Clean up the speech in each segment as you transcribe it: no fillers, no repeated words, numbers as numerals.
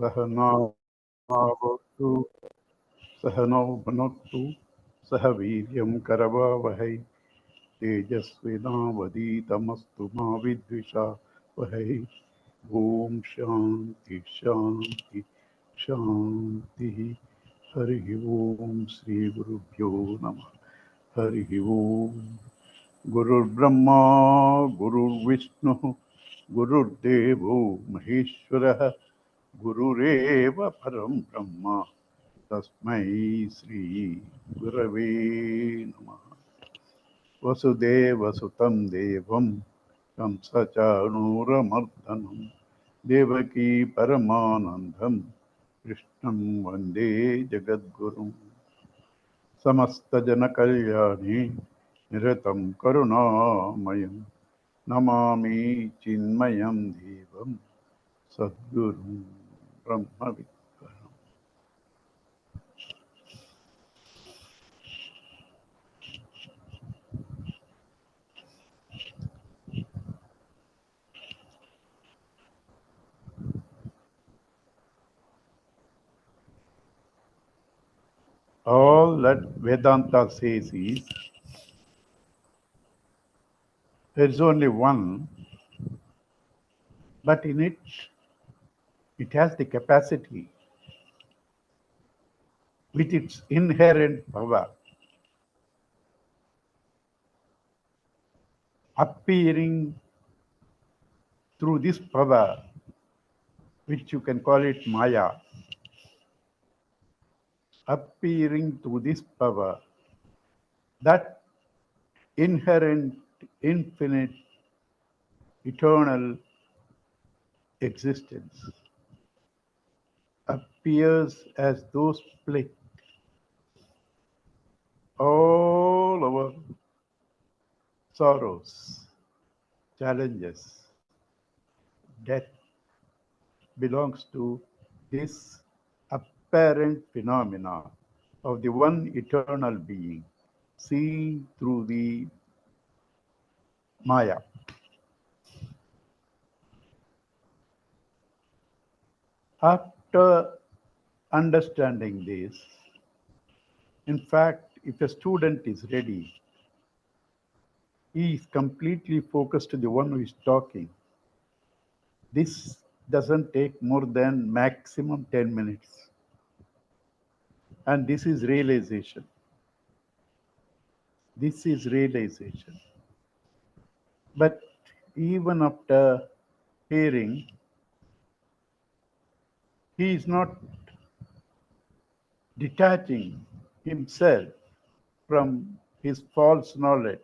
सहनावतु सहनौ भुनक्तु सह वीर्यं करवावहै तेजस्विनावधीतमस्तु मा विद्विषावहै ॐ शान्ति शान्ति शान्तिः हरिः ॐ श्रीगुरुभ्यो नमः हरिः ॐ गुरुर्ब्रह्मा गुरुर्विष्णुः गुरुर्देवो महेश्वरः गुरुरेव परं ब्रह्म तस्मै श्री गुरवे नमः वसुदेवसुतं देवं कंसचाणूरमर्दनं देवकी परमानन्दं कृष्णं वन्दे जगद्गुरुं समस्तजनकल्याणे निरतं करुणामयं नमामि चिन्मयं देवं सद्गुरुं ब्रह्मविद् All that Vedanta says is there is only one, but in it, it has the capacity with its inherent power, appearing through this power, which you can call it Maya, appearing through this power, that inherent, infinite, eternal existence appears as though split all our sorrows, challenges, death belongs to this apparent phenomena of the one eternal being seen through the Maya. After understanding this, in fact, if a student is ready, he is completely focused to the one who is talking. This doesn't take more than maximum 10 minutes. And this is realization. This is realization. But even after hearing, he is not detaching himself from his false knowledge,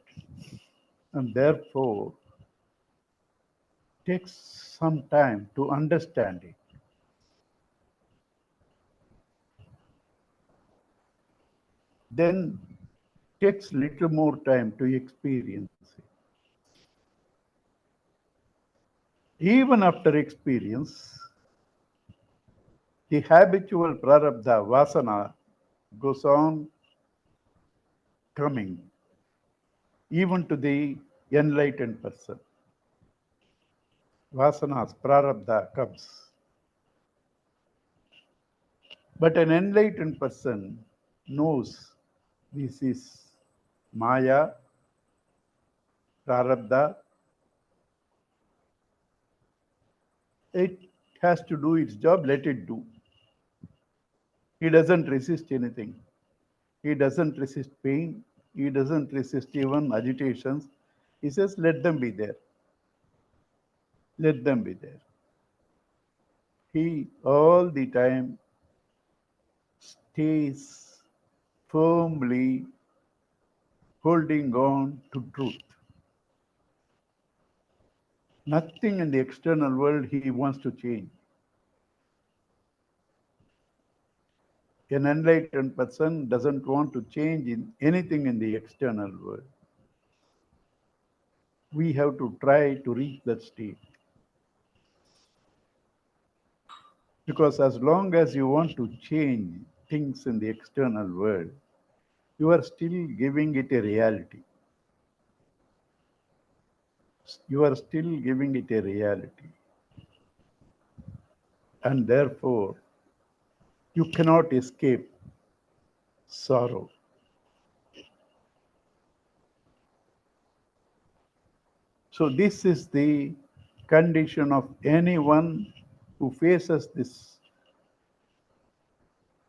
and therefore takes some time to understand it. Then takes little more time to experience it. Even after experience, the habitual prarabdha vasana goes on coming, even to the enlightened person. Vasanas, prarabdha comes. But an enlightened person knows this is Maya, prarabdha. It has to do its job, let it do. He doesn't resist anything. He doesn't resist pain. He doesn't resist even agitations. He says, let them be there. Let them be there. He all the time stays firmly holding on to truth. Nothing in the external world he wants to change. An enlightened person doesn't want to change in anything in the external world. We have to try to reach that state. Because as long as you want to change things in the external world, you are still giving it a reality. You are still giving it a reality. and therefore you cannot escape sorrow. So this is the condition of anyone who faces this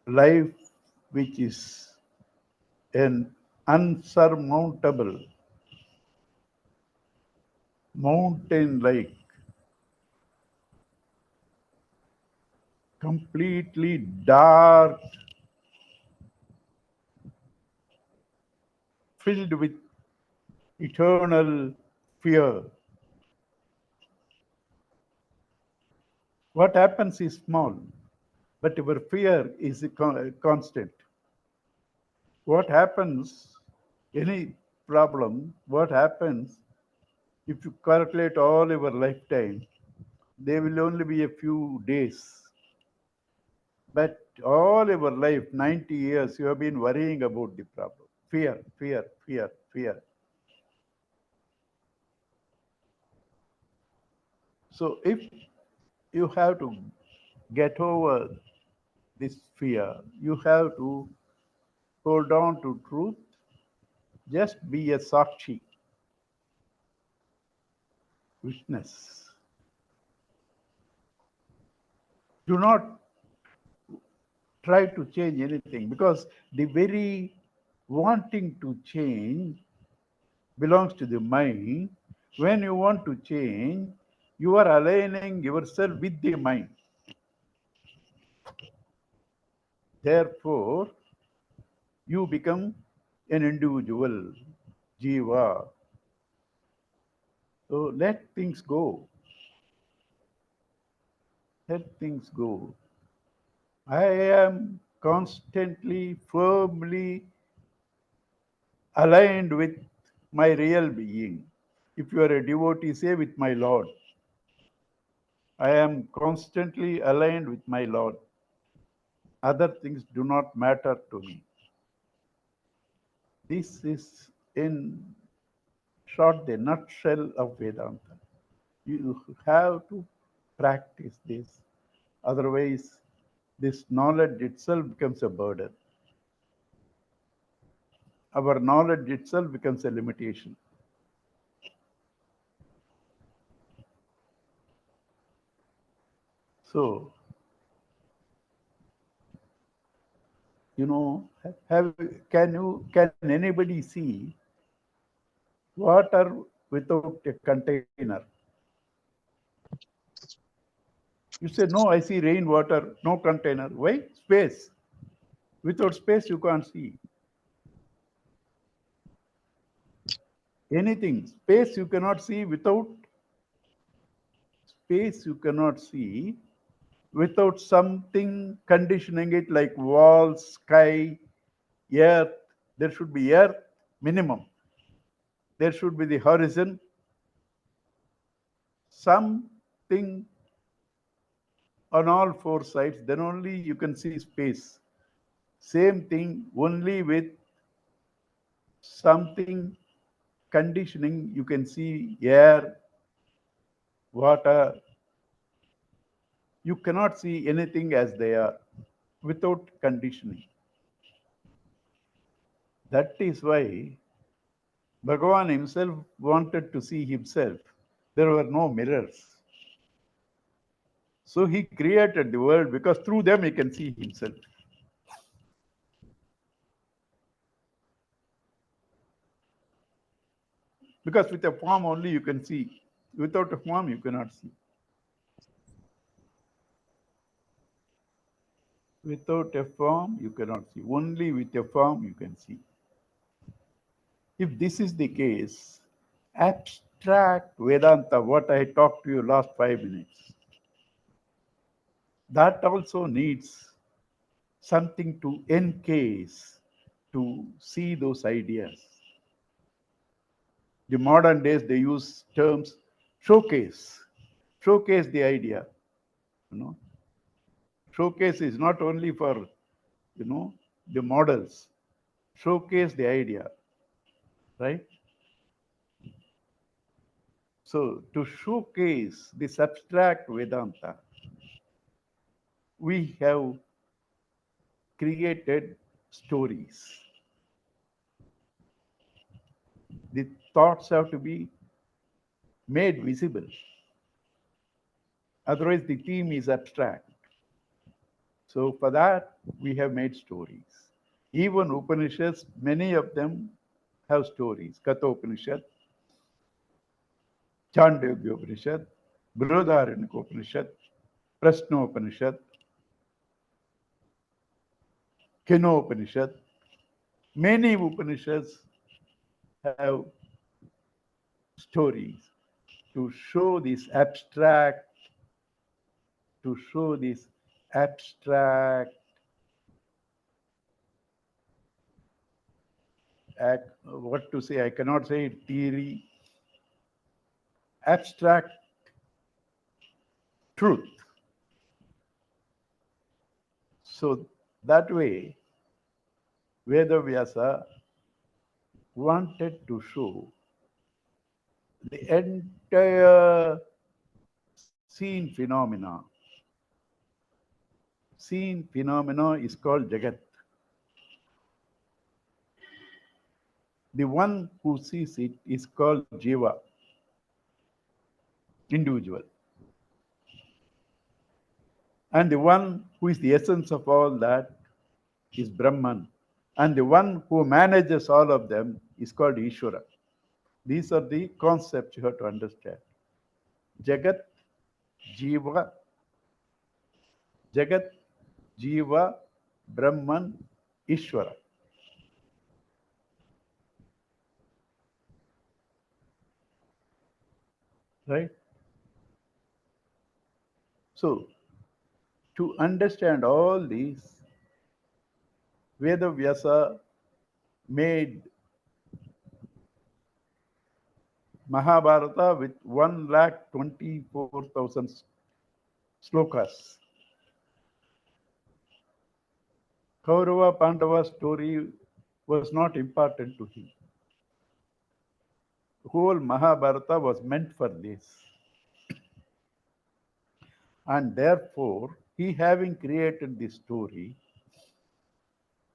life, which is an unsurmountable mountain like, completely dark, filled with eternal fear. What happens is small, but your fear is constant. What happens, any problem, what happens if you calculate all your lifetime, there will only be a few days. But all your life, 90 years, you have been worrying about the problem. Fear, fear, fear, fear. So if you have to get over this fear, you have to hold on to truth. Just be a sakshi, witness. Do not try to change anything, because the very wanting to change belongs to the mind. When you want to change, you are aligning yourself with the mind. Therefore, you become an individual, jiva. So let things go. Let things go. I am constantly, firmly aligned with my real being. If you are a devotee, say with my Lord. I am constantly aligned with my Lord. Other things do not matter to me. This is, in short, the nutshell of Vedanta. You have to practice this. Otherwise, this knowledge itself becomes a burden. Our knowledge itself becomes a limitation. So, can anybody see water without a container? You say, no, I see rainwater, no container. Why? Space. Without space, you can't see anything. Space you cannot see without space you cannot see without something conditioning it, like walls, sky, earth. There should be earth minimum. There should be the horizon, something on all four sides. Then only you can see space. Same thing, only with something conditioning you can see air, water. You cannot see anything as they are without conditioning. That is why Bhagavan himself wanted to see himself. There were no mirrors. So he created the world, because through them he can see himself. Because with a form only you can see. Without a form you cannot see. Without a form you cannot see. Only with a form you can see. If this is the case, abstract Vedanta, what I talked to you last 5 minutes, that also needs something to encase, to see those ideas. The modern days, they use terms showcase. Showcase the idea. Showcase is not only for, the models. Showcase the idea, right? So to showcase this abstract Vedanta, we have created stories. The thoughts have to be made visible. Otherwise, the theme is abstract. So for that, we have made stories. Even Upanishads, many of them have stories. Katha Upanishad, Chandogya Upanishad, Brihadaranyaka Upanishad, Prashna Upanishad, Keno Upanishad. Many Upanishads have stories to show this abstract, to show this abstract, what to say, I cannot say theory, abstract truth. So that way, Vedavyasa wanted to show the entire seen phenomena. Seen phenomena is called Jagat. The one who sees it is called Jiva, individual. And the one who is the essence of all that is Brahman. And the one who manages all of them is called Ishvara. These are the concepts you have to understand. Jagat, Jiva, Jagat, Jiva, Brahman, Ishvara. Right? So, to understand all these, Vedavyasa made Mahabharata with 1,24,000 slokas. Kaurava Pandava story was not important to him. The whole Mahabharata was meant for this. And therefore, he having created this story,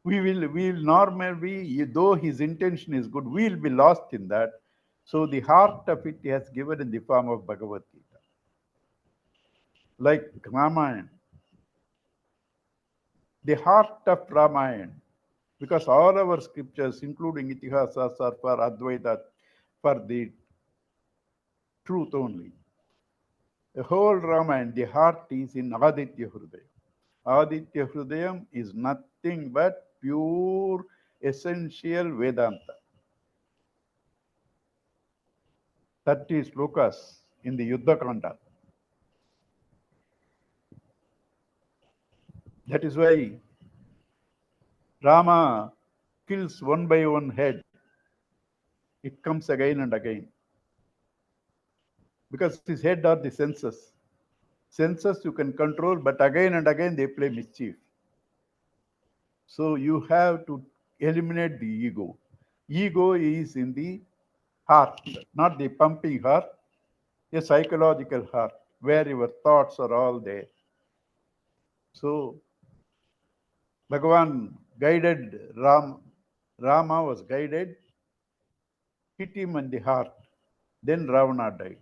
we will normally, though his intention is good, we will be lost in that. So the heart of it he has given in the form of Bhagavad Gita. Like Ramayana, the heart of Ramayana, because all our scriptures, including Itihasas, are for Advaita, for the truth only. The whole Ramayana, the heart is in Aditya Hrudaya. Aditya Hrudayam is nothing but pure, essential Vedanta. 30 slokas in the Yuddha Kanda. That is why Rama kills one by one head. It comes again and again. Because his head are the senses. Senses you can control, but again and again they play mischief. So you have to eliminate the ego. Ego is in the heart, not the pumping heart, a psychological heart, where your thoughts are all there. So Bhagavan guided Rama was guided, hit him in the heart. Then Ravana died.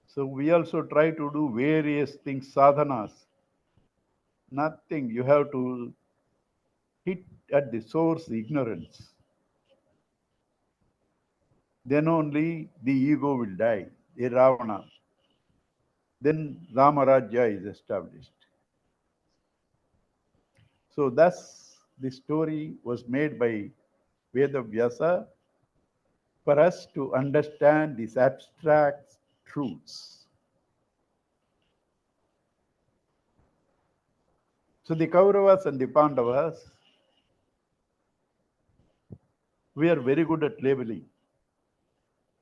So we also try to do various things, sadhanas. Nothing. You have to hit at the source, ignorance. Then only the ego will die, the Ravana. Then Ramarajya is established. So thus the story was made by Vedavyasa for us to understand these abstract truths. So the Kauravas and the Pandavas, we are very good at labeling.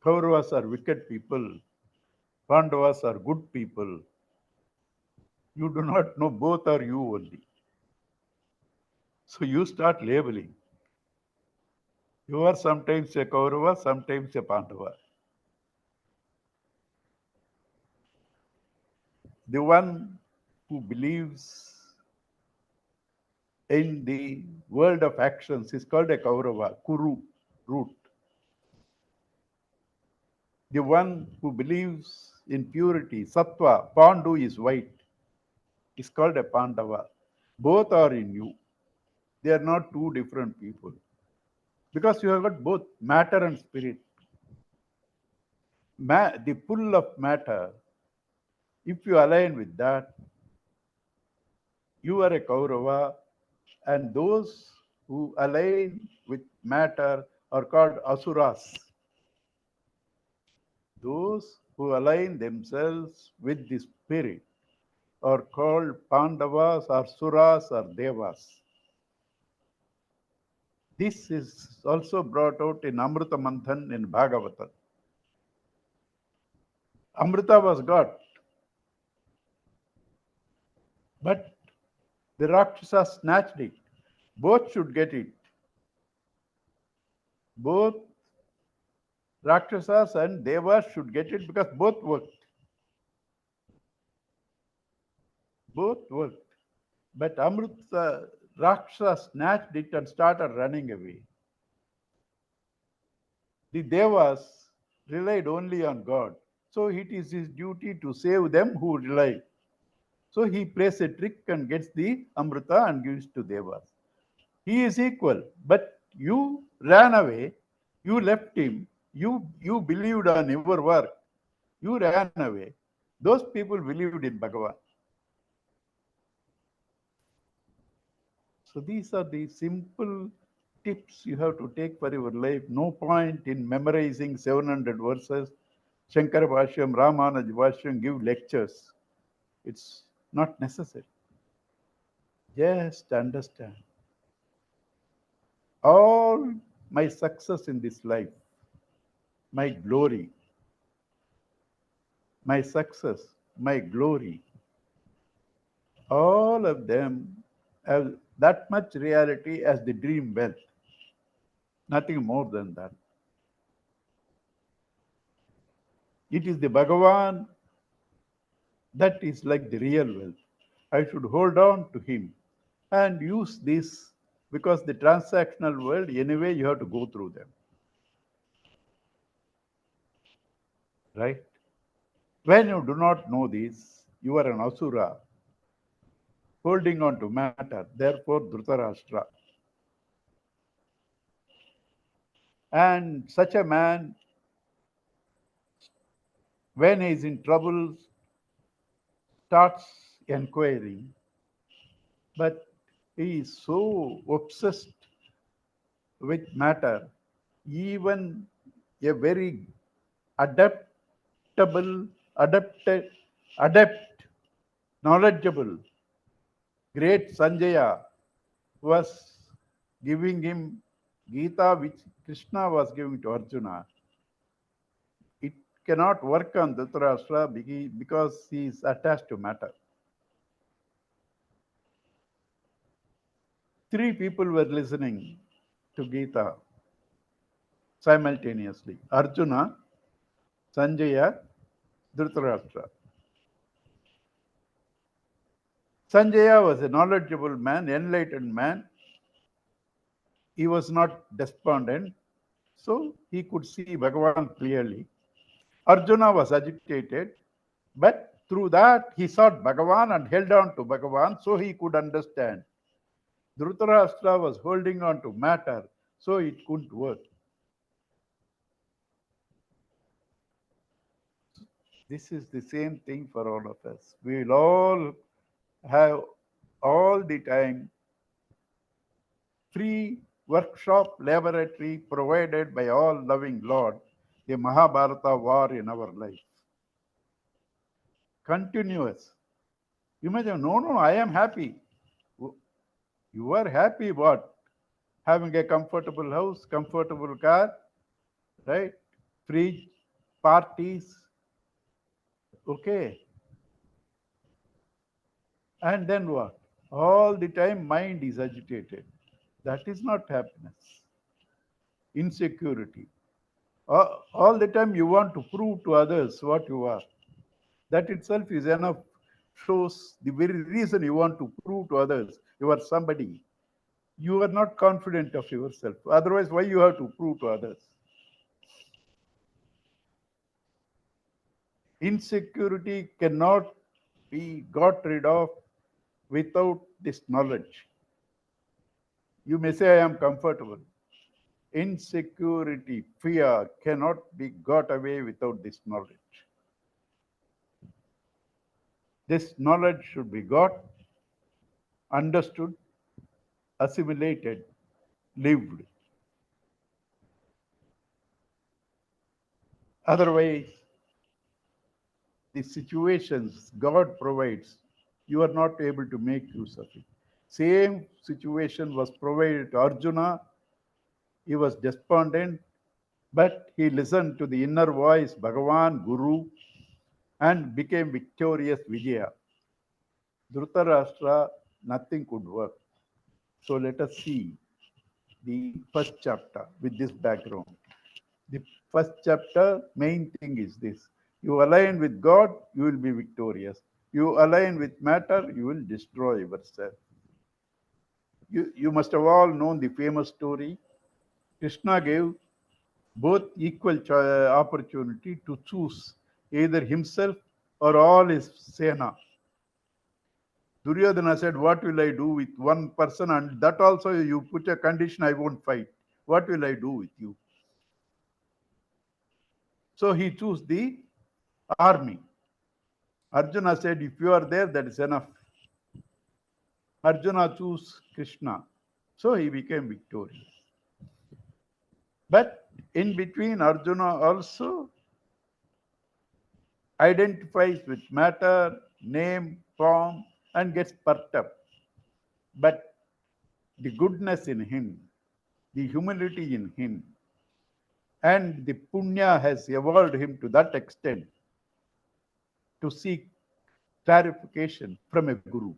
Kauravas are wicked people. Pandavas are good people. You do not know, both are you only. So you start labeling. You are sometimes a Kaurava, sometimes a Pandava. The one who believes in the world of actions is called a Kaurava, Kuru, root. The one who believes in purity, Sattva, Pandu is white, is called a Pandava. Both are in you. They are not two different people. Because you have got both matter and spirit. The pull of matter, if you align with that, you are a Kaurava, and those who align with matter are called Asuras. Those who align themselves with the spirit are called Pandavas or Suras or Devas. This is also brought out in Amrita Manthan in Bhagavad. Amrita was God, but the Rakshasas snatched it. Both should get it. Both Rakshasas and Devas should get it because both worked. Both worked. But Amrita Rakshasa snatched it and started running away. The Devas relied only on God. So it is his duty to save them who rely. So he plays a trick and gets the Amrita and gives to Devas. He is equal, but you ran away, you left him, you believed on your work, you ran away. Those people believed in Bhagavan. So these are the simple tips you have to take for your life. No point in memorizing 700 verses, Shankara Bhashyam, Ramanaj Bhashyam, give lectures. It's not necessary. Just understand. All my success in this life, my glory, my success, my glory, all of them have that much reality as the dream wealth. Nothing more than that. It is the Bhagavan that is like the real wealth. I should hold on to him and use this because the transactional world, anyway, you have to go through them. Right? When you do not know this, you are an asura, holding on to matter, therefore Dhritarashtra. And such a man, when he is in trouble, starts inquiring, but he is so obsessed with matter, even a very adaptable, adapted, adept, knowledgeable, great Sanjaya was giving him Gita, which Krishna was giving to Arjuna. It cannot work on Dhritarashtra because he is attached to matter. Three people were listening to Gita simultaneously: Arjuna, Sanjaya, Dhritarashtra. Sanjaya was a knowledgeable man, enlightened man. He was not despondent, so he could see Bhagavan clearly. Arjuna was agitated, but through that he sought Bhagavan and held on to Bhagavan, so he could understand. Dhritarashtra was holding on to matter, so it couldn't work. This is the same thing for all of us. We will all have all the time free workshop laboratory provided by all loving Lord, the Mahabharata war in our life. Continuous. You may say, no, I am happy. You are happy what? Having a comfortable house, comfortable car, right? Fridge, parties. Okay. And then what? All the time mind is agitated. That is not happiness. Insecurity. All the time you want to prove to others what you are. That itself is enough shows the very reason you want to prove to others you are somebody. You are not confident of yourself. Otherwise, why you have to prove to others? Insecurity cannot be got rid of without this knowledge. You may say, I am comfortable. Insecurity, fear cannot be got away without this knowledge. This knowledge should be got, understood, assimilated, lived. Otherwise, the situations God provides, you are not able to make use of it. Same situation was provided to Arjuna. He was despondent, but he listened to the inner voice, Bhagavan, Guru, and became victorious Vijaya. Dhritarashtra, nothing could work. So let us see the first chapter with this background. The first chapter, main thing is this. You align with God, you will be victorious. You align with matter, you will destroy yourself. You must have all known the famous story. Krishna gave both equal opportunity to choose either himself or all his Sena. Duryodhana said, what will I do with one person? And that also you put a condition, I won't fight. What will I do with you? So he chose the army. Arjuna said, if you are there, that is enough. Arjuna chose Krishna. So he became victorious. But in between, Arjuna also identifies with matter, name, form, and gets perked up. But the goodness in him, the humility in him, and the punya has evolved him to that extent to seek clarification from a guru.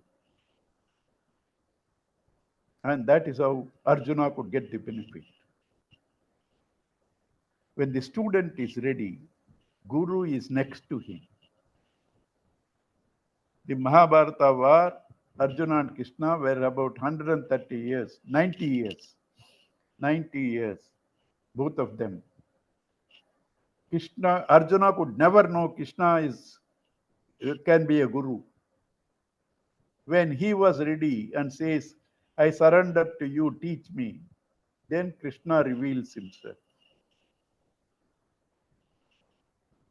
And that is how Arjuna could get the benefit. When the student is ready, Guru is next to him. The Mahabharata war, Arjuna and Krishna were about 130 years, 90 years. 90 years, both of them. Arjuna could never know Krishna can be a guru. When he was ready and says, I surrender to you, teach me, then Krishna reveals himself.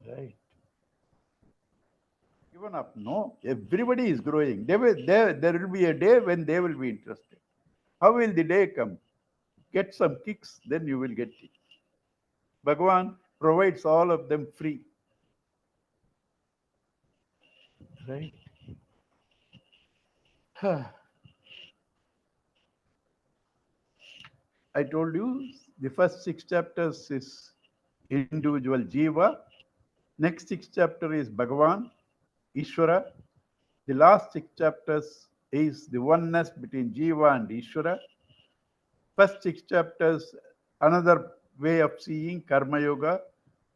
Right. Given up, no. Everybody is growing. There will be a day when they will be interested. How will the day come? Get some kicks, then you will get it. Bhagavan provides all of them free. Right? I told you the first 6 chapters is individual Jiva. Next 6 chapter is Bhagavan, Ishvara. The last 6 chapters is the oneness between Jiva and Ishvara. First 6 chapters, another way of seeing Karma Yoga.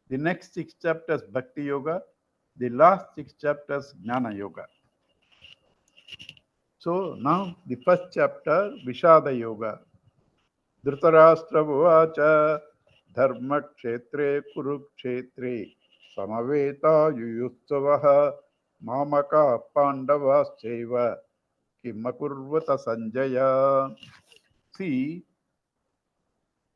The next 6 chapters, Bhakti Yoga. The last 6 chapters, Jnana Yoga. So now the first chapter, Vishada Yoga. Dhritarashtra Uvacha Dharma Kshetre Kurukshetre Samaveta Yuyutsavaha Mamaka Pandavas Cheva Kimakurvata Sanjaya. See,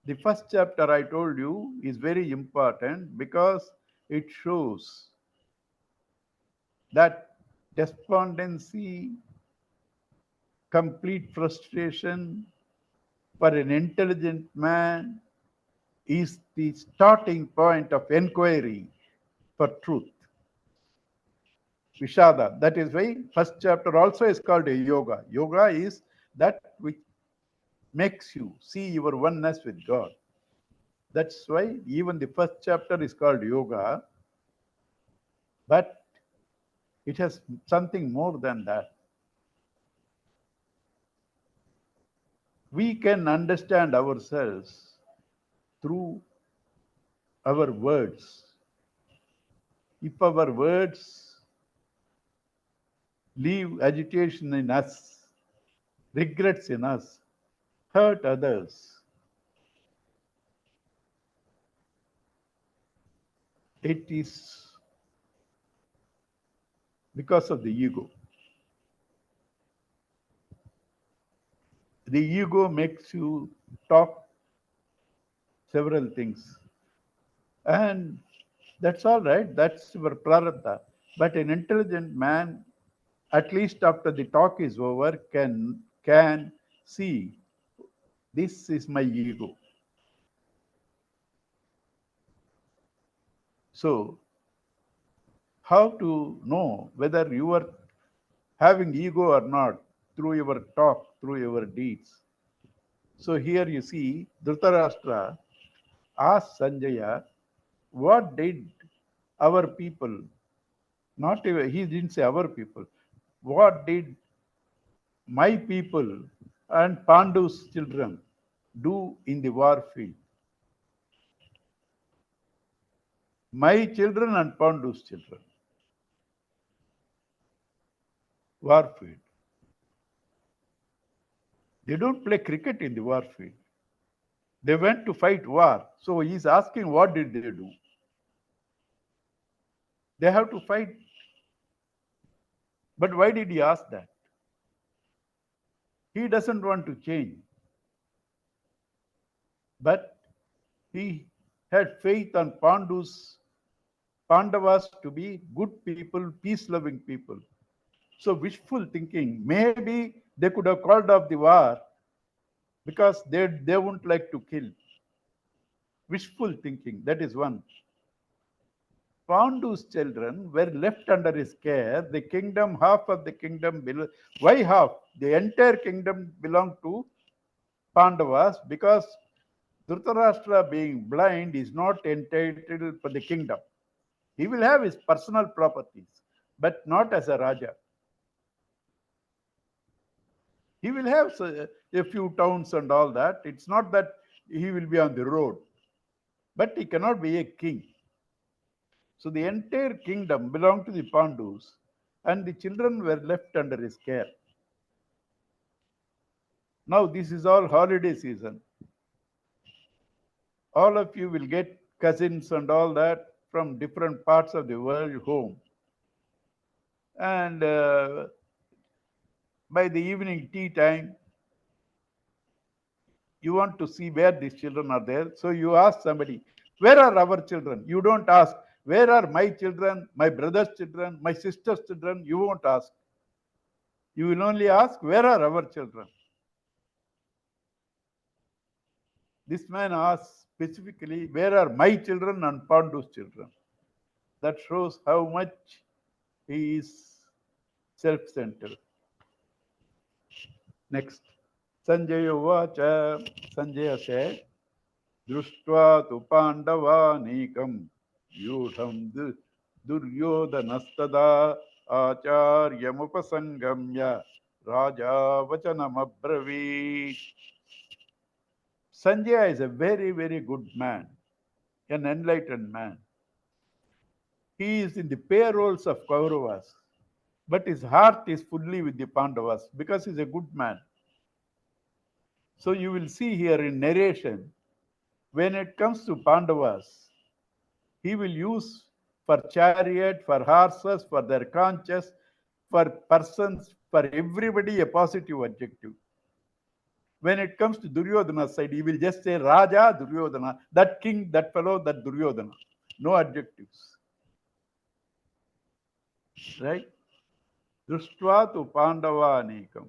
the first chapter I told you is very important because it shows that despondency, complete frustration for an intelligent man is the starting point of inquiry for truth. Vishada, that is why first chapter also is called a yoga. Yoga is that which makes you see your oneness with God. That's why even the first chapter is called yoga, but it has something more than that. We can understand ourselves through our words. If our words leave agitation in us, regrets in us, hurt others. It is because of the ego. The ego makes you talk several things. And that's all right. That's your prarabdha. But an intelligent man, at least after the talk is over, can see this is my ego. So, how to know whether you are having ego or not? Through your talk, through your deeds. So here you see Dhritarashtra asked Sanjaya, what did our people, not even, he didn't say our people, what did my people and Pandu's children do in the war field? My children and Pandu's children. War field. They don't play cricket in the war field. They went to fight war. So he's asking, what did they do? They have to fight. But why did he ask that? He doesn't want to change. But he had faith on Pandavas to be good people, peace-loving people. So wishful thinking. Maybe they could have called off the war because they wouldn't like to kill. Wishful thinking, that is one. Pandu's children were left under his care. The kingdom, half of the kingdom, why half? The entire kingdom belonged to Pandavas because Dhritarashtra being blind is not entitled for the kingdom. He will have his personal properties, but not as a Raja. He will have a few towns and all that. It's not that he will be on the road, but he cannot be a king. So the entire kingdom belonged to the Pandus, and the children were left under his care. Now this is all holiday season. All of you will get cousins and all that from different parts of the world home. And by the evening tea time, you want to see where these children are there. So you ask somebody, where are our children? You don't ask, where are my children, my brother's children, my sister's children? You won't ask. You will only ask, where are our children? This man asks specifically, where are my children and Pandu's children? That shows how much he is self-centered. Next. Sanjaya Vacha. Sanjaya said, Društva tu Pandavanekam Yudham Duryodhanastada Acharyamupasangamya Raja Vachanamabravit. Sanjaya is a very, very good man, an enlightened man. He is in the payrolls of Kauravas, but his heart is fully with the Pandavas because he is a good man. So you will see here in narration, when it comes to Pandavas, he will use for chariot, for horses, for their conches, for persons, for everybody a positive adjective. When it comes to Duryodhana's side, he will just say Raja Duryodhana, that king, that fellow, that Duryodhana. No adjectives. Right? Društva tu Pandavanekam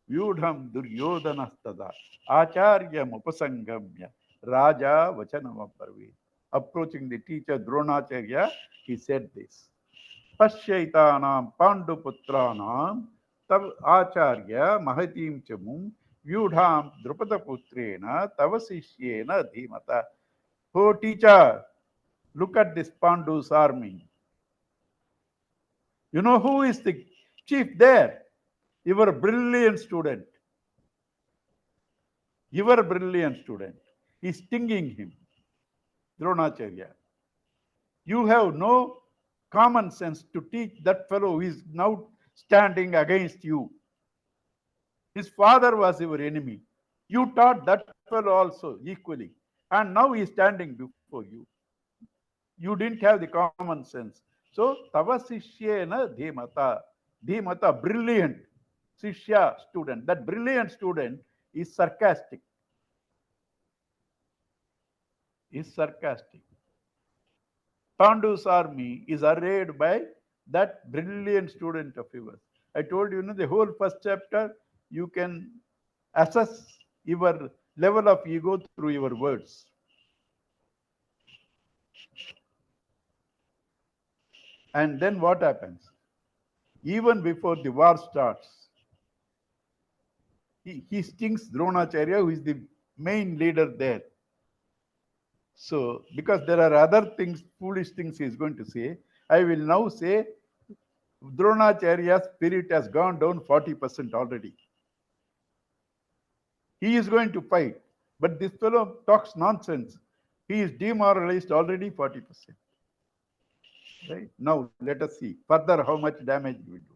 Vyudham Duryodhanastada Acharyam Upasangamya Raja Vachanamabharvi. Approaching the teacher Dronacharya, he said this. Pasyaitanam Panduputranam Tav Acharya Mahatim Chamum Vyudham Drupadaputrena Tavasishyena Dhimata. Oh teacher, look at this Pandu's army. You know who is the chief there? Your brilliant student. Your brilliant student. He's stinging him. Dronacharya. You have no common sense to teach that fellow who is now standing against you. His father was your enemy. You taught that fellow also equally. And now he is standing before you. You didn't have the common sense. So, tava sishyena dhimata. Dhimata, brilliant. Sishya, student. That brilliant student is sarcastic. Pandu's army is arrayed by that brilliant student of yours. I told you, the whole first chapter, you can assess your level of ego through your words. And then what happens? Even before the war starts, he stings Dronacharya, who is the main leader there. So, because there are other things, foolish things he is going to say, I will now say Dronacharya's spirit has gone down 40% already. He is going to fight, but this fellow talks nonsense. He is demoralized already 40%. Right? Now, let us see further how much damage we do.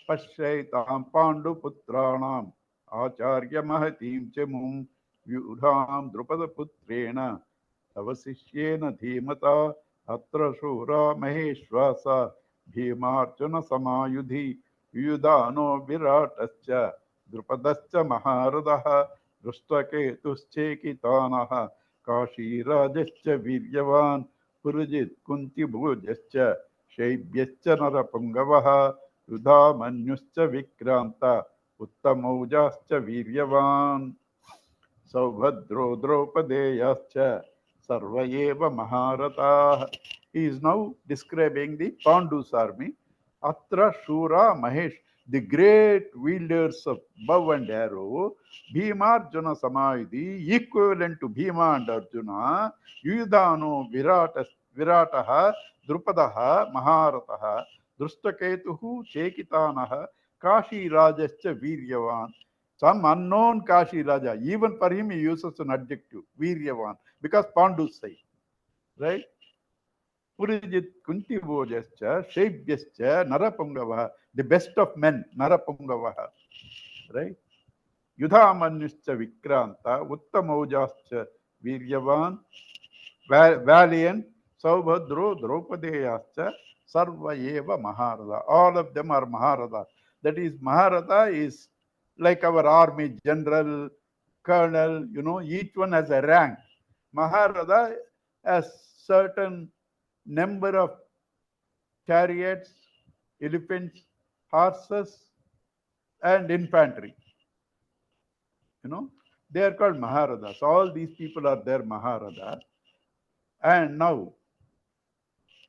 Pashaitam Pandu Putranam Acharya Mahatim Chemum Vyudham Drupada Putrena Tavasishyena Dhimata Atra Shura Maheshwasa Bhimarchana Samayudhi Yudano Viratascha Drupadascha Maharadaha Drustaketuschekitanaha Kashirajascha Viryavan Purajit Kunti Bhujascha Shaibhyascha Narapungavaha Yudha Manyuscha Vikranta Uttamaujaschcha Viryavan Saubhadro Draupadeyascha Sarvayeva Maharata. He is now describing the Pandu's army. Atra Shura Mahesh, the great wielders of bow and arrow, Bhima Arjuna Samayudhi, equivalent to Bhima and Arjuna, Yudhano Virataha, Drupadaha, Maharataha, Drustaketuhu, Chekitanaha, Kashi Rajascha Viryavan. Some unknown Kashi Raja, even for him he uses an adjective, Viryavan, because Pandu say, right? Purijit Kunti Bhojascha, Shaibhyascha, Narapungavaha, the best of men, Narapungavaha, right? Yudhamanyuscha Vikranta, Uttamaujascha Viryavan, valiant, Saubhadro, Draupadeyascha, Sarvayeva Maharada. All of them are Maharada. That is, Maharada is like our army general, colonel, each one has a rank. Maharada has certain number of chariots, elephants, horses, and infantry. They are called Maharadas. All these people are there, Maharada. And now,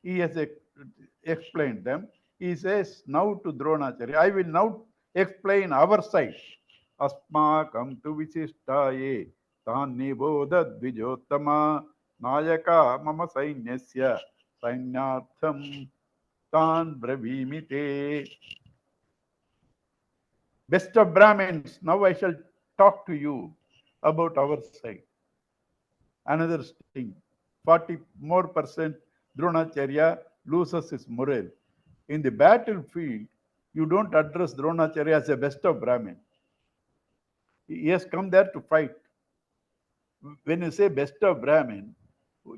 he has explained them. He says now to Dronacharya, I will now explain our side. Asmakam tu visishtaye tan niboda dvijottama nayaka mama sainyasya sainyartham tan bravimite. Best of Brahmins, now I shall talk to you about our side. Another thing, 40% more Dronacharya loses his morale. In the battlefield, you don't address Dronacharya as a best of Brahmin. He has come there to fight. When you say best of Brahmin,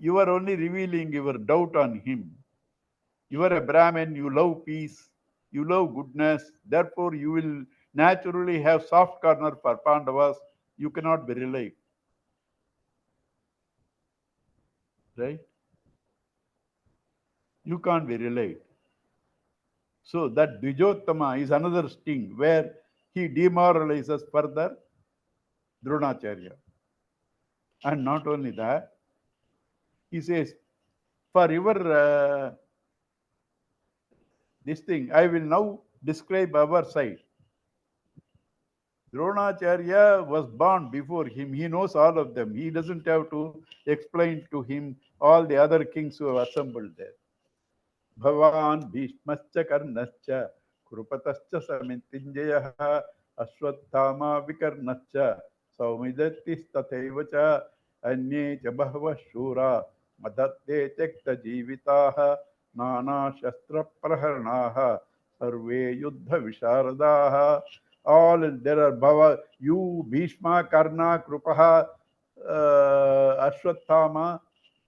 you are only revealing your doubt on him. You are a Brahmin, you love peace, you love goodness, therefore you will naturally have soft corner for Pandavas. You cannot be relied. Right? You can't be relied. So that Dvijottama is another sting where he demoralizes further Dronacharya. And not only that, he says, for your this thing, I will now describe our side. Dronacharya was born before him. He knows all of them. He doesn't have to explain to him all the other kings who have assembled there. Bhavan Bhishmascha Karnascha Krupatascha Samintinjayaha Ashwathama Vikarnascha Saumidatis Tathaivacha Anye Chabahva Shura Madatte Chekta Jivitaha Nana Shastra Praharanaha sarve yuddha visharadaha. All there are Bhava, you, Bhishma, Karna, Krupaha, Ashwathama,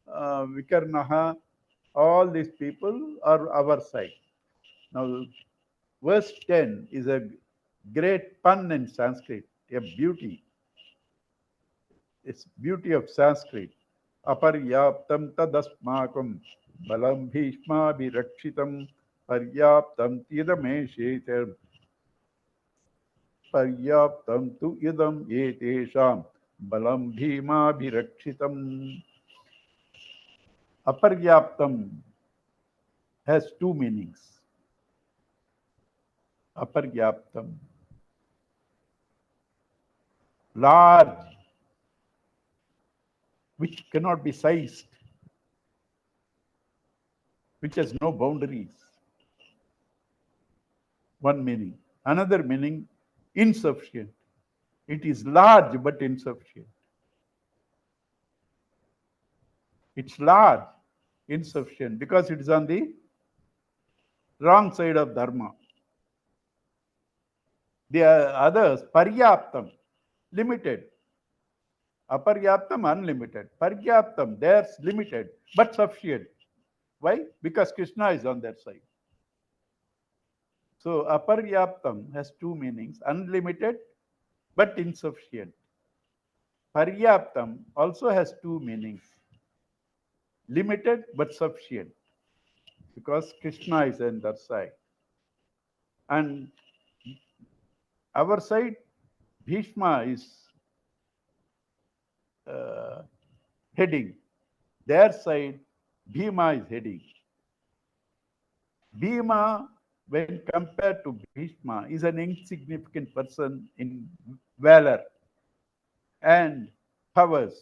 Vikarnaha, all these people are our side. Now, verse 10 is a great pun in Sanskrit, a beauty. It's beauty of Sanskrit. Aparyaptam tadasmakam balam bhishma birakshitam paryaptam tidamesheter paryaptam tu idam etesham balam bhima birakshitam. Aparyaptam has two meanings. Aparyaptam, large, which cannot be sized, which has no boundaries. One meaning. Another meaning, insufficient. It is large but insufficient. It's large, insufficient, because it is on the wrong side of dharma. The others, paryaptam, limited. Aparyaptam, unlimited. Paryaptam, there's limited, but sufficient. Why? Because Krishna is on their side. So aparyaptam has two meanings, unlimited but insufficient. Paryaptam also has two meanings, limited but sufficient, because Krishna is on their side. And our side, Bhishma is heading. Their side, Bhima is heading. Bhima, when compared to Bhishma, is an insignificant person in valor and powers.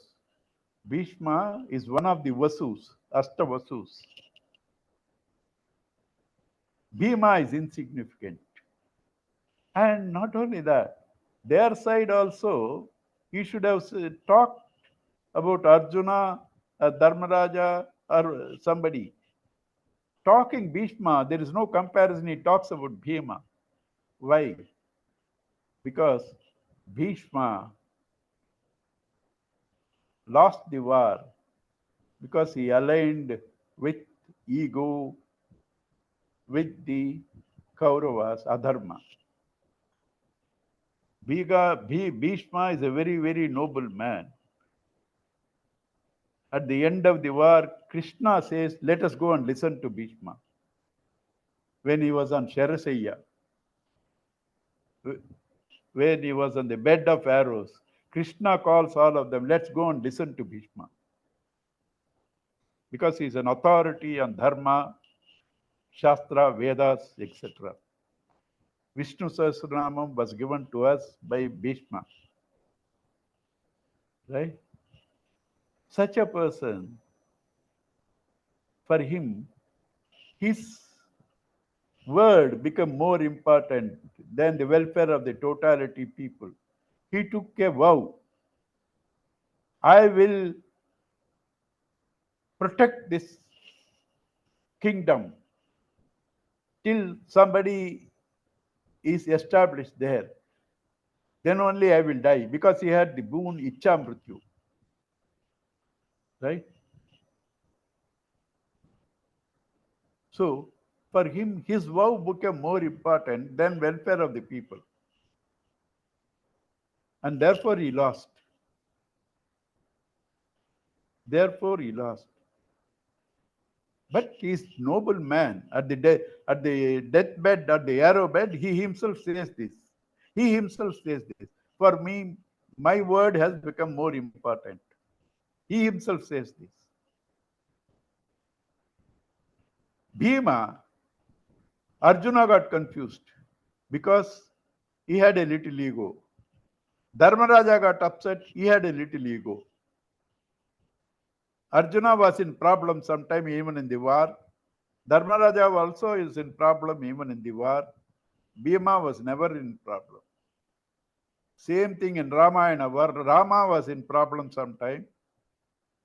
Bhishma is one of the Vasus, Ashtavasus. Bhima is insignificant. And not only that, their side also, he should have talked about Arjuna, Dharmaraja, or somebody. Talking Bhishma, there is no comparison. He talks about Bhima. Why? Because Bhishma lost the war because he aligned with ego, with the Kauravas, adharma. Bhishma is a very, very noble man. At the end of the war, Krishna says, let us go and listen to Bhishma. When he was on Sharasaya, when he was on the bed of arrows, Krishna calls all of them, let's go and listen to Bhishma. Because he is an authority on dharma, Shastra, Vedas, etc. Vishnu Sahasranamam was given to us by Bhishma. Right? Such a person, for him, his word became more important than the welfare of the totality people. He took a vow. I will protect this kingdom till somebody is established there. Then only I will die, because he had the boon Icha Mrityu. Right? So, for him, his vow became more important than welfare of the people. And therefore he lost. Therefore he lost. But he is noble man. At the deathbed, at the arrow bed, he himself says this. He himself says this. For me, my word has become more important. He himself says this. Bhima, Arjuna got confused because he had a little ego. Dharmaraja got upset, he had a little ego. Arjuna was in problem sometime even in the war. Dharmaraja also is in problem even in the war. Bhima was never in problem. Same thing in Ramayana, where Rama was in problem sometime.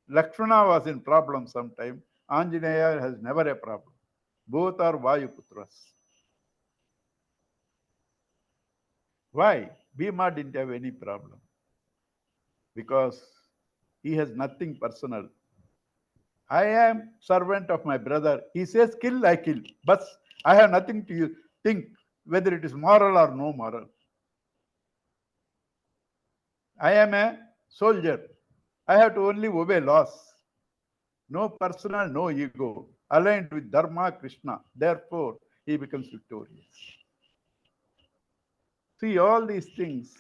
Lakshmana was in problem sometime. Anjaneya has never a problem. Both are Vayuputras. Why? Bhima didn't have any problem because he has nothing personal. I am servant of my brother. He says kill, I kill. But I have nothing to think whether it is moral or no moral. I am a soldier. I have to only obey laws. No personal, no ego. Aligned with Dharma, Krishna. Therefore, he becomes victorious. See, all these things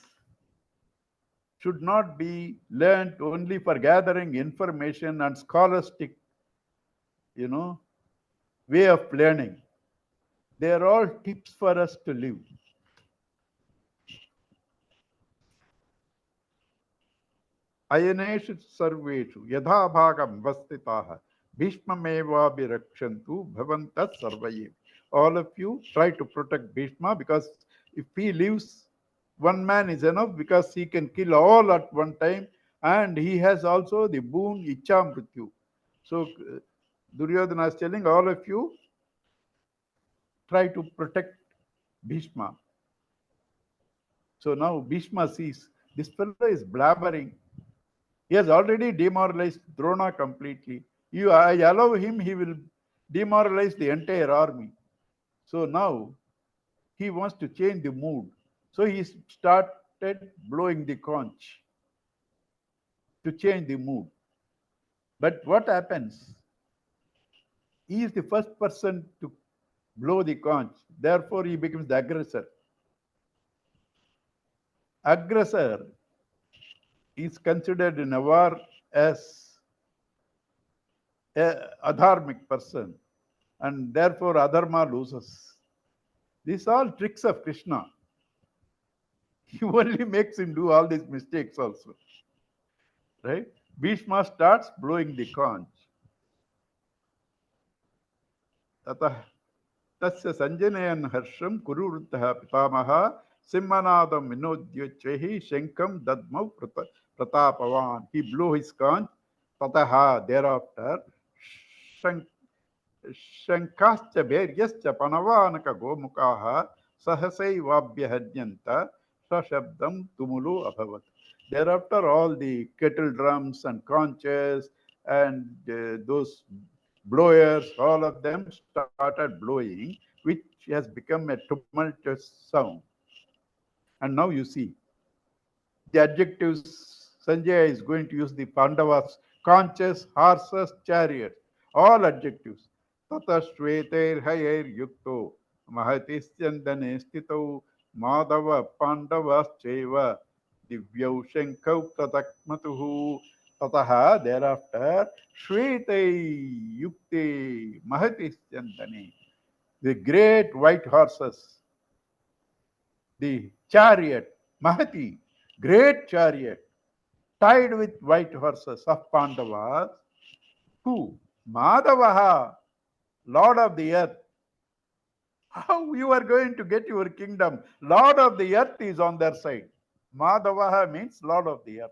should not be learned only for gathering information and scholastic, way of learning. They are all tips for us to live. Ayaneshu sarveshu yadha bhagam vastitaha bhishmamevaabhirakshantu bhavantas sarvayev. All of you try to protect Bhishma, because if he lives, one man is enough, because he can kill all at one time, and he has also the boon Ichha Mrityu. So Duryodhana is telling all of you, try to protect Bhishma. So now Bhishma sees this fellow is blabbering. He has already demoralized Drona completely. I allow him, he will demoralize the entire army. So now he wants to change the mood. So he started blowing the conch to change the mood. But what happens? He is the first person to blow the conch. Therefore, he becomes the aggressor. Aggressor is considered in a war as a adharmic person, and therefore adharma loses. These are all tricks of Krishna. He only makes him do all these mistakes also. Right? Bhishma starts blowing the conch. Tatah tasya sanjanayan harsham kururutah pitamaha simmanadam vinodhyachvehi shankam dadmav pratapavan. He blew his conch. Tataha, thereafter, shankascha bheryascha panavanaka gomukaha sahasaivaabhyahanyanta sashabdam tumulu abhavat. Thereafter, all the kettle drums and conches and those blowers, all of them started blowing, which has become a tumultuous sound. And now you see, the adjectives, Sanjay is going to use the Pandavas, conches, horses, chariots, all adjectives. Tata Shveter Hayer Yukto, Mahatis Chandane Stito, Madhava Pandavas Cheva, Divyau Shankau Tatakmatuhu, Tataha, thereafter, Shvete Yukte, Mahatis Chandane, the great white horses, the chariot, Mahati, great chariot, tied with white horses of Pandavas, who? Madhavaha, Lord of the earth. How you are going to get your kingdom? Lord of the earth is on their side. Madhavaha means Lord of the earth.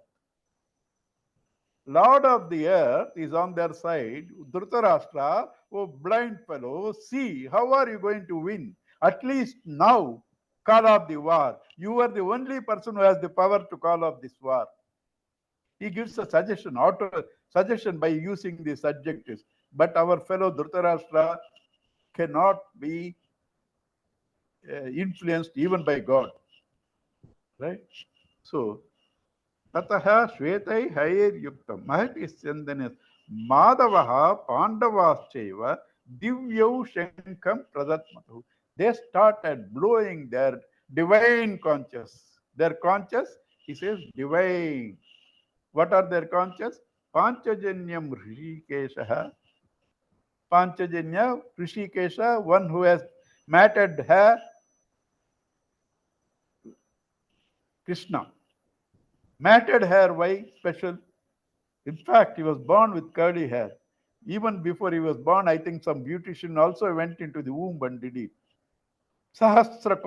Lord of the earth is on their side. Dhritarashtra, oh blind fellow, see, how are you going to win? At least now, call off the war. You are the only person who has the power to call off this war. He gives a suggestion, suggestion by using these adjectives. But our fellow Dhritarashtra cannot be influenced even by God. Right? So, Tataha Shvetai Hayer Yuktam Mahatis Chandanas Madhavaha Pandavascheva Divyau Shankam Pradatmatu. They started blowing their divine conches. Their conches, he says, divine. What are their conches? Panchajanyam Rishikesha. Panchajanya Rishikesha, one who has matted hair, Krishna. Matted hair, why special? In fact, he was born with curly hair. Even before he was born, I think some beautician also went into the womb and did it. Sahasra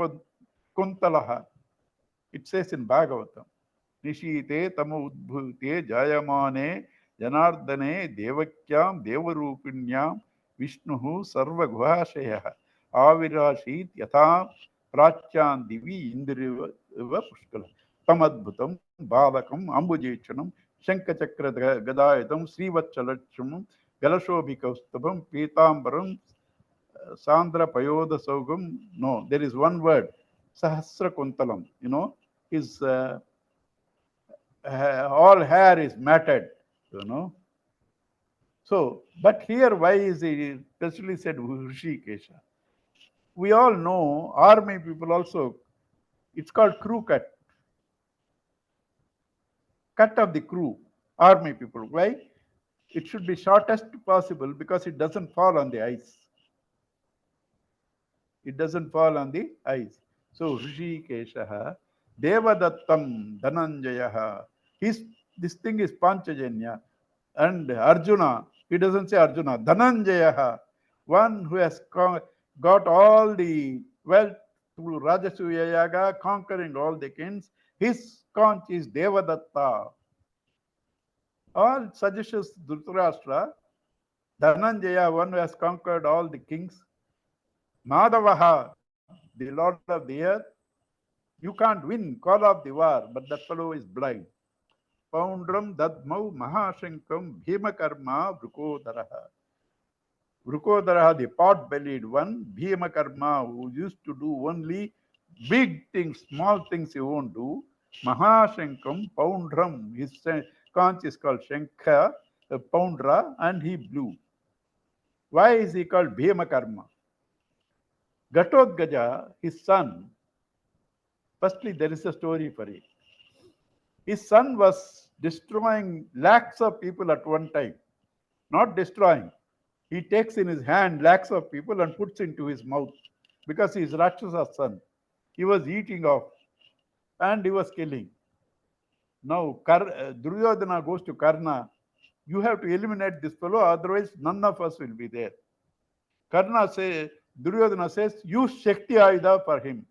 Kuntalaha. It says in Bhagavatam. Nishite tama udbhute jayamane janardane devakyam devarupinyam vishnuhu sarva guhashayah avirashit yatham Prachan Divi Indriva Pushkala. Tamadbhutam, Balakam, Ambujechanam, Shankachakra Gadayadam, Srivachalachumam, Galashobhikaustabam, Pitambaram, Sandra Payoda Sogam. No, there is one word, Sahasra Kuntalam. His all hair is matted, you know. So, but here, why is he especially said Hrishikesha? We all know, army people also, it's called crew cut. Cut of the crew, army people. Why? It should be shortest possible because it doesn't fall on the ice. It doesn't fall on the ice. So Hrishikeshaha, Devadattam, Dhananjayaha. This thing is Panchajanya. And Arjuna, he doesn't say Arjuna, Dhananjayaha, one who has got all the wealth through Rajasuya Yaga, conquering all the kings. His conch is Devadatta. All suggestions Dhritarashtra, Dhananjaya, one who has conquered all the kings. Madavaha, the Lord of the earth. You can't win, call off the war, but that fellow is blind. Poundram Dadmau Mahashankam Bhimakarma Vrukodaraha. Vrukodaraha, the pot-bellied one, Bhimakarma, who used to do only big things, small things he won't do. Mahashankam Poundram, his conch is called Shankha, Poundra, and he blew. Why is he called Bhimakarma? Gatotkaja, his son, firstly, there is a story for it. His son was destroying lakhs of people at one time. Not destroying. He takes in his hand lakhs of people and puts into his mouth because he is Rakshasa's son. He was eating off and he was killing. Now, Duryodhana goes to Karna. You have to eliminate this fellow, otherwise none of us will be there. Duryodhana says, use Shakti Ayudha for him.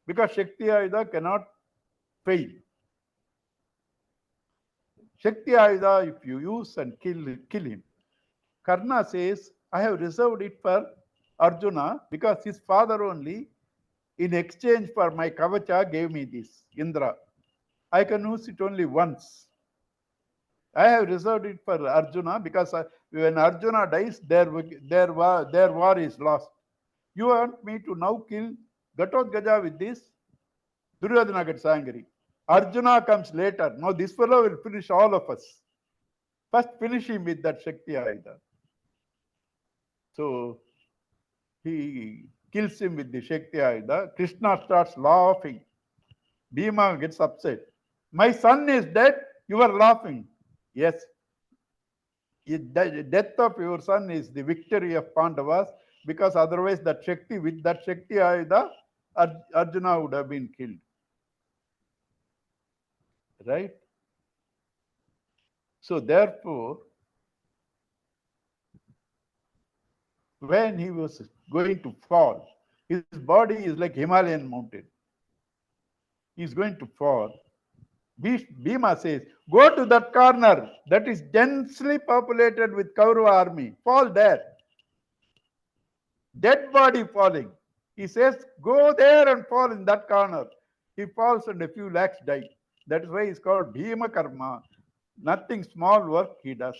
Because Shakti Ayudha cannot fail. Shakti Ayudha, if you use and kill him. Karna says, I have reserved it for Arjuna because his father only, in exchange for my kavacha, gave me this, Indra. I can use it only once. I have reserved it for Arjuna because when Arjuna dies, their war is lost. You want me to now kill Gatotkaja with this? Duryodhana gets angry. Arjuna comes later. Now this fellow will finish all of us. First finish him with that Shakti Ayudha. So he kills him with the Shakti Ayudha. Krishna starts laughing. Bhima gets upset. My son is dead, you are laughing. Yes. The death of your son is the victory of Pandavas, because otherwise with that Shakti Ayudha, Arjuna would have been killed. Right? So therefore, when he was going to fall, his body is like Himalayan mountain. He is going to fall. Bhima says, go to that corner that is densely populated with Kaurava army. Fall there. Dead body falling. He says, go there and fall in that corner. He falls and a few lakhs die. That is why he is called Bhima Karma. Nothing small work he does.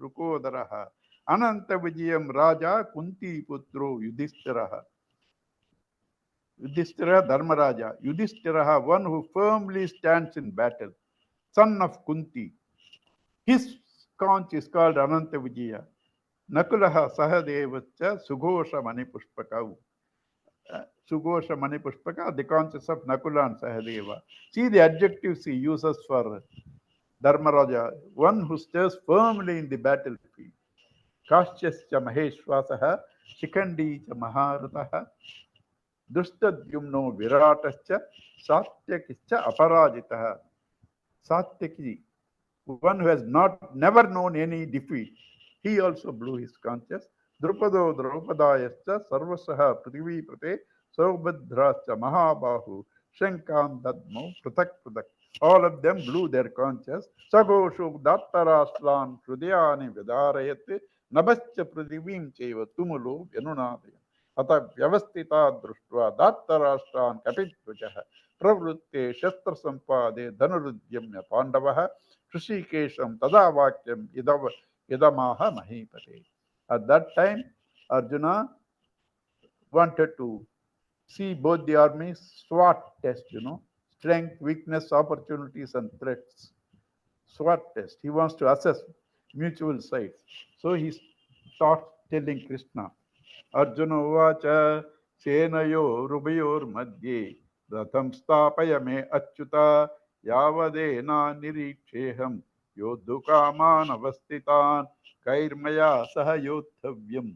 Rukodaraha. Ananta Vijayam Raja Kunti Putro Yudhishthiraha. Yudhishthira Dharmaraja. Yudhishthiraha, one who firmly stands in battle. Son of Kunti. His conch is called Ananta Vijaya. Nakulaha Sahadevacha Sughosha Manipushpaka. Sughosha Manipushpaka, the conches of Nakula and Sahadeva. See the adjectives he uses for Dharmaraja, one who stays firmly in the battlefield. Kasyascha Maheshwasaha, Shikandi cha Maharataha, Dustadyumno Viratascha, Satyakischa Aparajitaha. Satyaki, one who has never known any defeat, he also blew his conches. Drupado Draupadayascha Sarvasaha Prithvi Prate Saubhadrascha Mahabahu Shankam Dadmo Pratak. All of them blew their conches. Sagoshu Dattaraslan Hrudayani Vidarayat Nabascha Prithivim Cheva Tumulo Yanunadaya. अत व्यवस्थिता दृष्ट्वा दात्तराष्ट्रान् कपिध्वजः प्रवृत्ते शस्त्रसम्पादे धनुरुद्यम्य पाण्डवः ऋषिकेशं तदा वाक्यम् idamaha mahipate. At that time, Arjuna wanted to see both the armies SWOT test, strength, weakness, opportunities, and threats. SWOT test. He wants to assess mutual sides. So he starts telling Krishna, Arjuna uvacha senayo rubayor madhye ratham stapaya me achyuta yavadena niriksheham yodhukaman avastitan kairmaya saha yodhavyam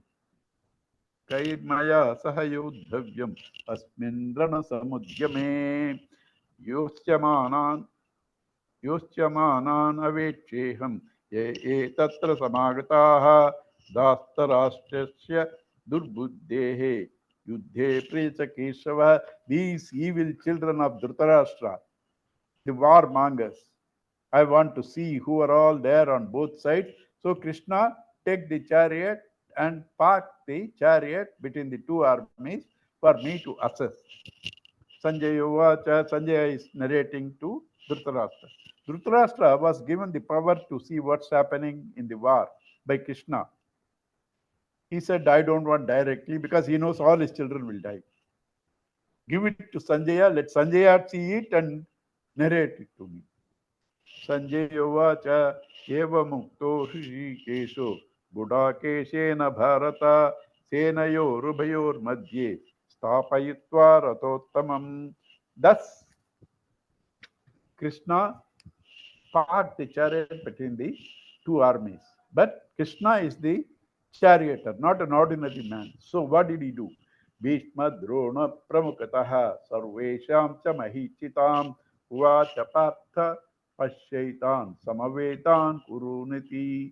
kairmaya saha yodhavyam asmin rana samudyame yosyamanan योच्यमानान् अवेक्षेऽहं ये तत्र समागताः दास्तराष्ट्रस्य दुर्बुद्धेः युद्धे प्रेचकेशवः. These evil children of Dhritarashtra, the warmongers, I want to see who are all there on both sides. So Krishna take the chariot and park the chariot between the two armies for me to assess. Sanjay is narrating to Dhritarashtra. Dhritarashtra was given the power to see what's happening in the war by Krishna. He said, I don't want directly because he knows all his children will die. Give it to Sanjaya, let Sanjaya see it and narrate it to me. Sanjay Uvacha Eva Mukto Hrishikesho Budakeshena Bharata Senayo Rubhayor Madhye Stapayitva Ratottamam. Thus, Krishna parked the chariot between the two armies. But Krishna is the charioteer, not an ordinary man. So what did he do? Bhishma Drona Pramukataha Sarvesham cha Mahichitam Uvacha Partha Pashyaitan Samavetan Kuruniti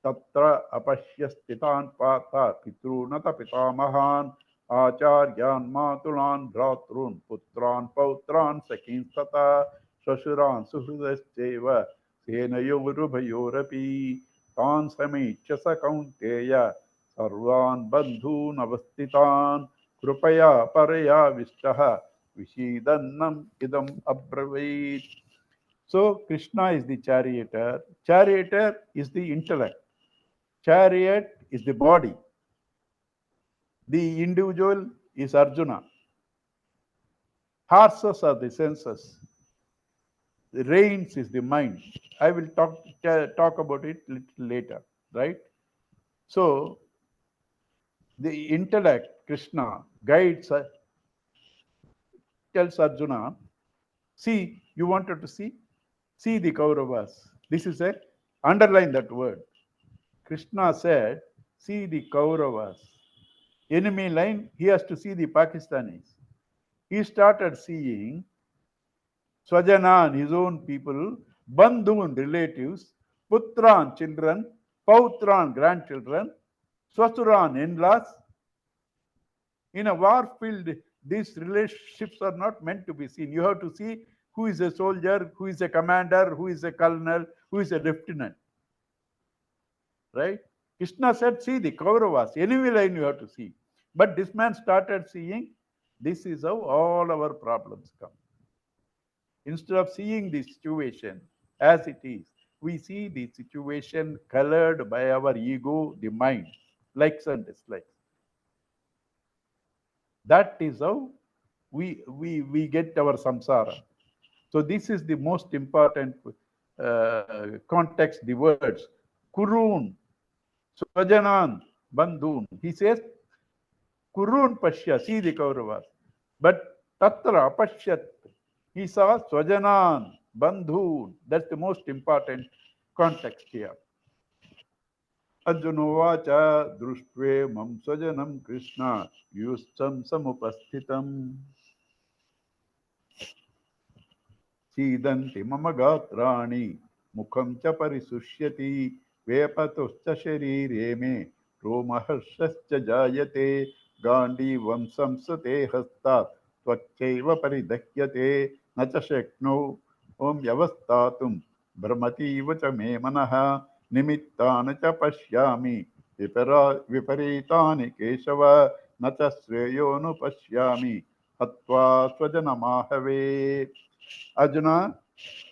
Tatra Apashyastitan Partha Pitrunata Pitamahan Acharyan Matulan Dhratrun Putran Pautran Sakinstata Shashuran Suhrudascheva Senayorubayorapi Tan Samichasa Kaunteya Sarvan Bandhun Avastitan Krupaya Paraya Vistaha Vishidannam Idam Abravait. So Krishna is the charioteer. Charioteer is the intellect. Chariot is the body. The individual is Arjuna. Horses are the senses. The reins is the mind. I will talk about it little later, right? So the intellect, Krishna, guides, tells Arjuna, see, you wanted to see? See the Kauravas. This is a, underline that word. Krishna said, see the Kauravas. Enemy line, he has to see the Pakistanis. He started seeing Swajanan, his own people, Bandhun, relatives, Putran, children, Pautran, grandchildren, Swasuran, in-laws. In a war field, these relationships are not meant to be seen. You have to see who is a soldier, who is a commander, who is a colonel, who is a lieutenant. Right? Krishna said, see the Kauravas, enemy line you have to see. But this man started seeing, this is how all our problems come. Instead of seeing the situation as it is, we see the situation colored by our ego, the mind, likes and dislikes. That is how we get our samsara. So this is the most important context, the words. Kurun, Swajanan, Bandhun. He says, Kurun Pashya, see the Kauravas. But Tatra Apashyat, he saw Swajanan, Bandhun. That's the most important context here. Arjunovacha Društve Mam Swajanam Krishna Yustam Samupasthitam Sidanti Mama Gatrani Mukham cha Parisushyati Vepatuscha Sharire me Romaharshascha Jayate Gandhi Vamsam Sate Hasta Tvachaiva Paridahyate Nacha Shekno Om Yavastatum Brahmati Vacha Me Manaha Nimittana cha Pashyami Viparitani Keshava nacha shreyonu pashyami hatva swajanamahave. Arjuna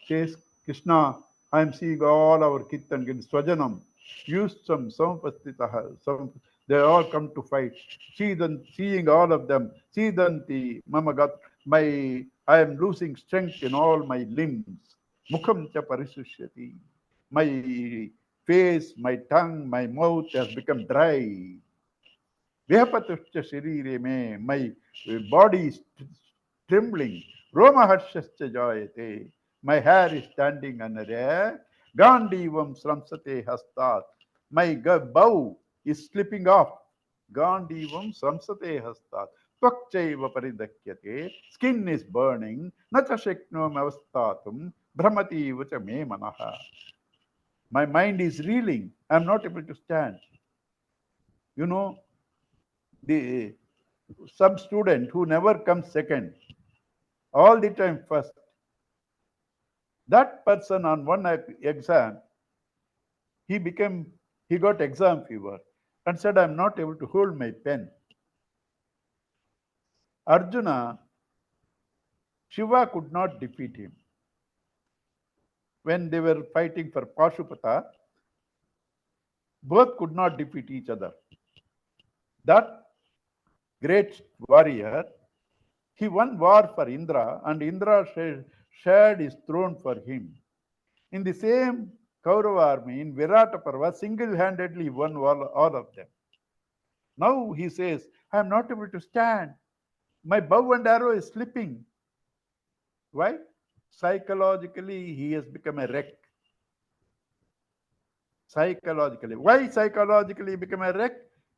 says, Krishna, I am seeing all our kith and kin, swajanam, used some samapastitaha, they all come to fight. Seeing all of them, Sidanti, Mamagat, I am losing strength in all my limbs. Mukham cha parisushyati. My face, my tongue, my mouth has become dry. Vyapatuscha sharire me, my body is trembling. Roma harshascha jayate. My hair is standing on a hair. Gandivam sramsate hastat. My bow is slipping off. Gandivam sramsate hastat. Tvakchaiva paridakyate. Skin is burning. Nacha sheknom avastatum. Brahmati vacha me manaha. My mind is reeling. I am not able to stand. You know, some student who never comes second, all the time first, that person on one exam, he got exam fever and said, I'm not able to hold my pen. Arjuna, Shiva could not defeat him. When they were fighting for Pashupata, both could not defeat each other. That great warrior, he won war for Indra, and Indra shared his throne for him. In the same Kaurava army, in Virata Parva, single-handedly won all of them. Now he says, I am not able to stand. My bow and arrow is slipping. Why? Psychologically, he has become a wreck. Psychologically. Why psychologically become a wreck?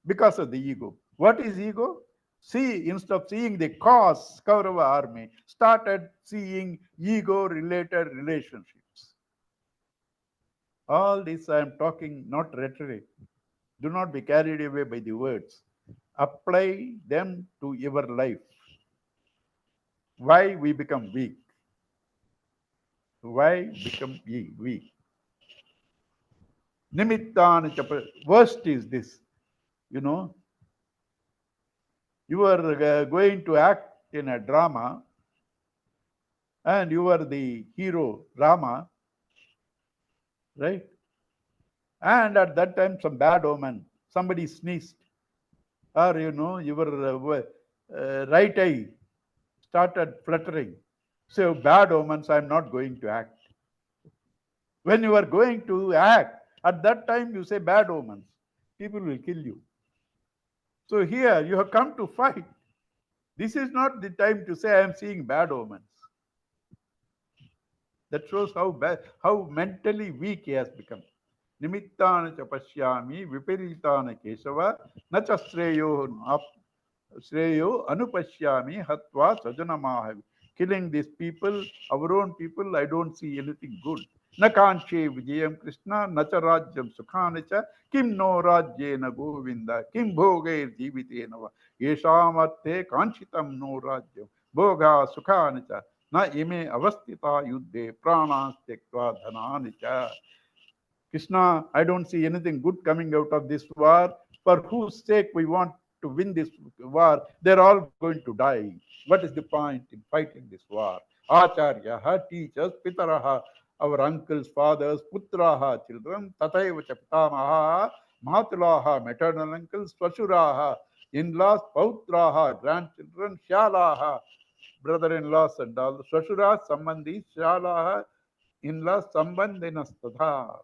Because of the ego. What is ego? See, instead of seeing the cause, Kaurava army started seeing ego-related relationships. All this I am talking, not rhetoric. Do not be carried away by the words. Apply them to your life. Why we become weak? Why become weak? Nimittani chapa. Worst is this. You know, you are going to act in a drama and you are the hero, Rama, right? And at that time, some bad omen, somebody sneezed, or your right eye started fluttering. So bad omens, I'm not going to act. When you are going to act, at that time you say bad omens, people will kill you. So here you have come to fight. This is not the time to say I am seeing bad omens. That shows how mentally weak he has become. Nimittana cha pashyami viparitana kesava na cha shreyo anupashyami hatva sajanamahavi. Killing these people, our own people, I don't see anything good. Na kanche vijayam Krishna, na cha rajyam sukhana cha, kim no rajyena govinda, kim bhogair jivitena va, yeshamarthe kanchitam no rajyam, bhoga sukhana cha, na ime avastita yuddhe pranas tektva dhanani cha. Krishna, I don't see anything good coming out of this war. For whose sake we want to win this war? They're all going to die. What is the point in fighting this war? Acharyaha, teachers, pitaraha, our uncles, fathers, putraha, children, tataiva pitamaha, matulaha, maternal uncles, swashuraha, in-laws, pautraha, grandchildren, shalaha, brother-in-laws and all. Swashura, sambandhi, shalaha, in-laws, sambandhinastadha.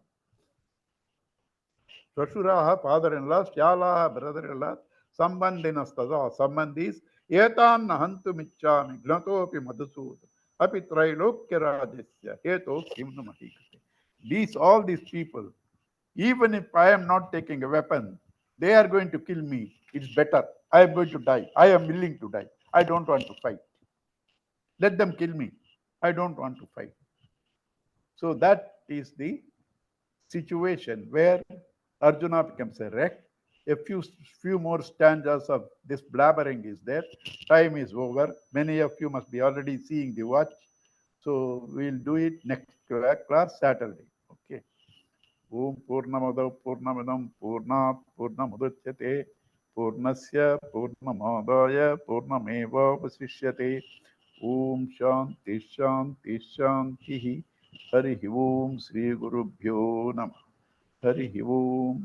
Shashuraha, father-in-law, Shyalaha, brother-in-law, Sambandhinastada, Sambandhis, Etan Nahantu Michami, Gnatopi Madhusud, Api Trailokya Rajasya, Heto Kimna Mahikate. All these people, even if I am not taking a weapon, they are going to kill me. It's better. I am going to die. I am willing to die. I don't want to fight. Let them kill me. I don't want to fight. So that is the situation where Arjuna becomes a wreck. A few more stanzas of this blabbering is there. Time is over. Many of you must be already seeing the watch. So we'll do it next class, Saturday. Okay. Om Purnamadav Purnamidam Purnat Purnamudachyate Purnasya Purnamadaya Purnamevavasishyate. Om Shanti Shanti Shanti. Hari Om Sri Gurubhyo Namah. Hari Om.